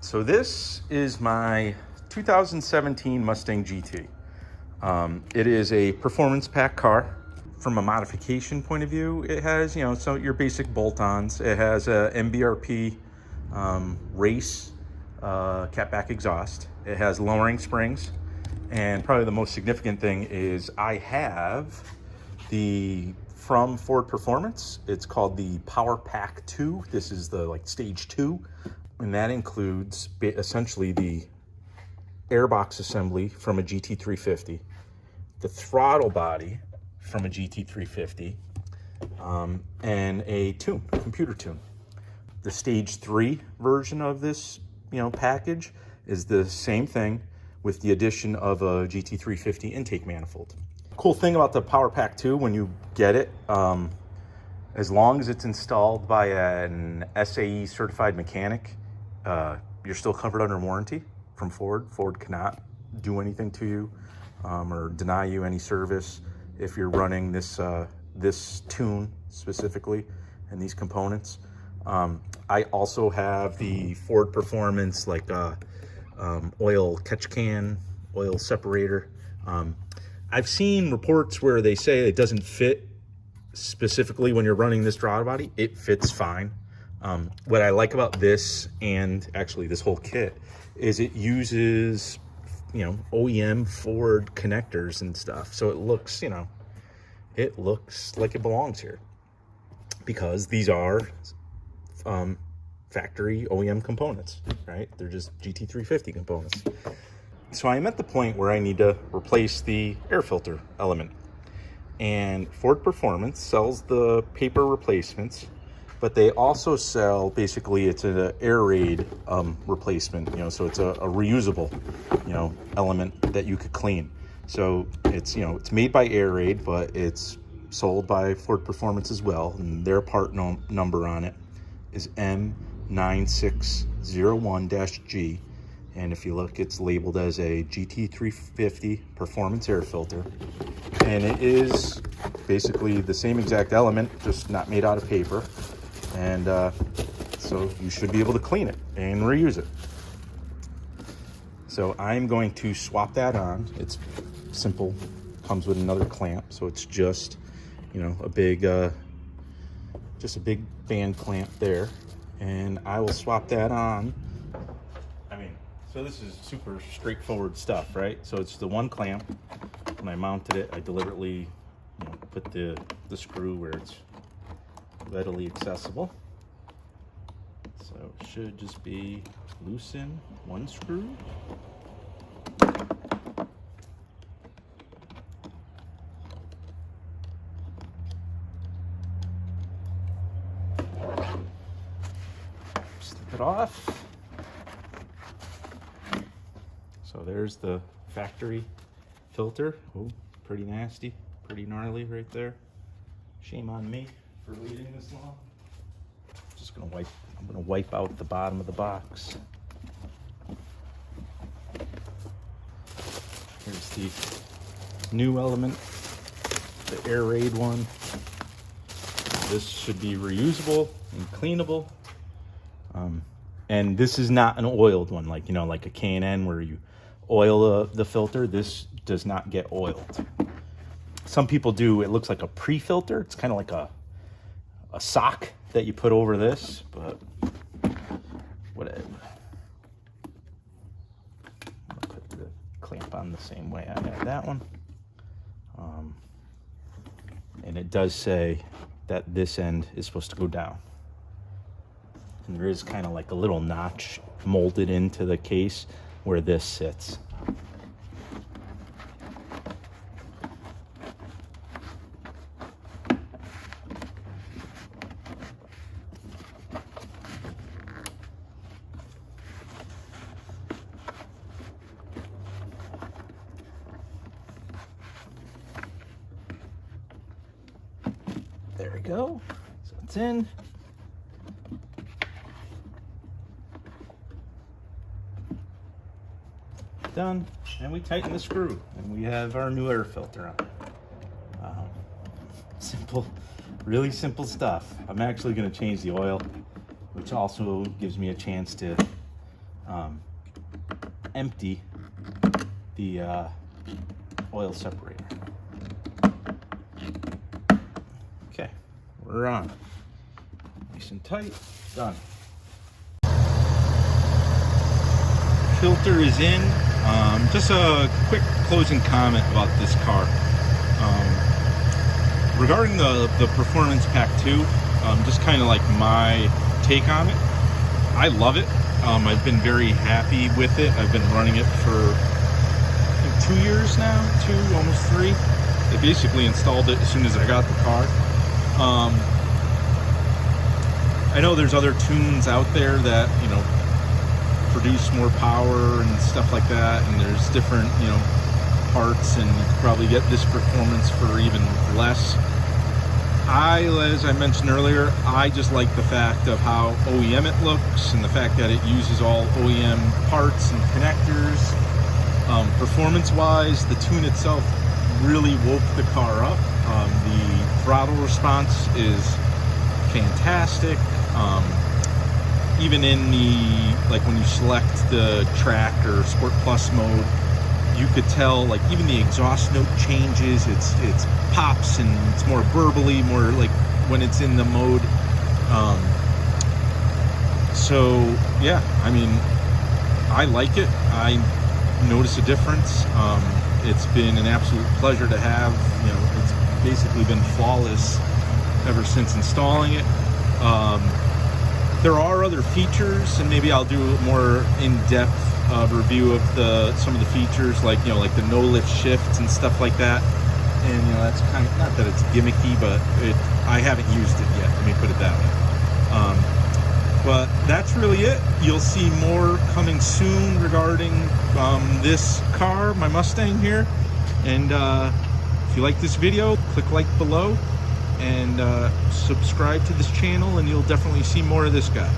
So this is my 2017 Mustang GT. It is a performance pack car. From a modification point of view, it has, so your basic bolt-ons. It has a MBRP race catback exhaust. It has lowering springs. And probably the most significant thing is I have from Ford Performance, it's called the Power Pack 2. This is the stage 2. And that includes essentially the airbox assembly from a GT350, the throttle body from a GT350, and a computer tune. The stage 3 version of this, package is the same thing with the addition of a GT350 intake manifold. Cool thing about the Power Pack 2, when you get it, as long as it's installed by an SAE certified mechanic, you're still covered under warranty from Ford. Ford cannot do anything to you or deny you any service if you're running this tune specifically and these components. I also have the Ford Performance oil catch can, oil separator. I've seen reports where they say it doesn't fit specifically when you're running this throttle body. It fits fine. What I like about this, and actually this whole kit, is it uses, OEM Ford connectors and stuff. So it looks, it looks like it belongs here because these are factory OEM components, right? They're just GT350 components. So I'm at the point where I need to replace the air filter element. And Ford Performance sells the paper replacements, but they also sell, basically it's an Airaid replacement, so it's a reusable, element that you could clean. So it's, it's made by Airaid, but it's sold by Ford Performance as well. And their part number on it is M9601-G. And if you look, it's labeled as a GT350 performance air filter. And it is basically the same exact element, just not made out of paper. And so you should be able to clean it and reuse it. So I'm going to swap that on. It's simple, comes with another clamp. So it's just, a big band clamp there. And I will swap that on. So this is super straightforward stuff, right? So it's the one clamp. When I mounted it, I deliberately put the screw where it's readily accessible. So it should just be loosen one screw. Slip it off. So there's the factory filter. Oh, pretty nasty, pretty gnarly right there. Shame on me for leaving this long. I'm gonna wipe out the bottom of the box. Here's the new element, the Airaid one. This should be reusable and cleanable. And this is not an oiled one, like a K&N where you oil the filter. This does not get oiled. Some people do. It looks like a pre-filter. It's kind of like a sock that you put over this, but whatever. I'm gonna put the clamp on the same way I had that one. And it does say that this end is supposed to go down. And there is kind of like a little notch molded into the case where this sits. There we go. So it's in. Done, and we tighten the screw, and we have our new air filter on. Simple, really simple stuff. I'm actually going to change the oil, which also gives me a chance to empty the oil separator. Okay, we're on. Nice and tight, done. Filter is in. Just a quick closing comment about this car. Regarding the Performance Pack 2, just kind of like my take on it. I love it. I've been very happy with it. I've been running it for I think 2 years now, almost 3. They basically installed it as soon as I got the car. I know there's other tunes out there that, you know, produce more power and stuff like that, and there's different, you know, parts, and you could probably get this performance for even less. As I mentioned earlier, I just like the fact of how OEM it looks and the fact that it uses all OEM parts and connectors. Performance-wise, the tune itself really woke the car up. The throttle response is fantastic. Even in the, like when you select the track or Sport Plus mode, you could tell, like, even the exhaust note changes. It's pops and it's more burbly, more like when it's in the mode. So yeah, I mean, I like it. I notice a difference. It's been an absolute pleasure to have. You know, it's basically been flawless ever since installing it. There are other features, and maybe I'll do a more in-depth review of some of the features, like, you know, like the no lift shifts and stuff like that. And, you know, that's kind of, not that it's gimmicky, but I haven't used it yet, let me put it that way. But that's really it. You'll see more coming soon regarding this car, my Mustang here. And if you like this video, click like below and subscribe to this channel, and you'll definitely see more of this guy.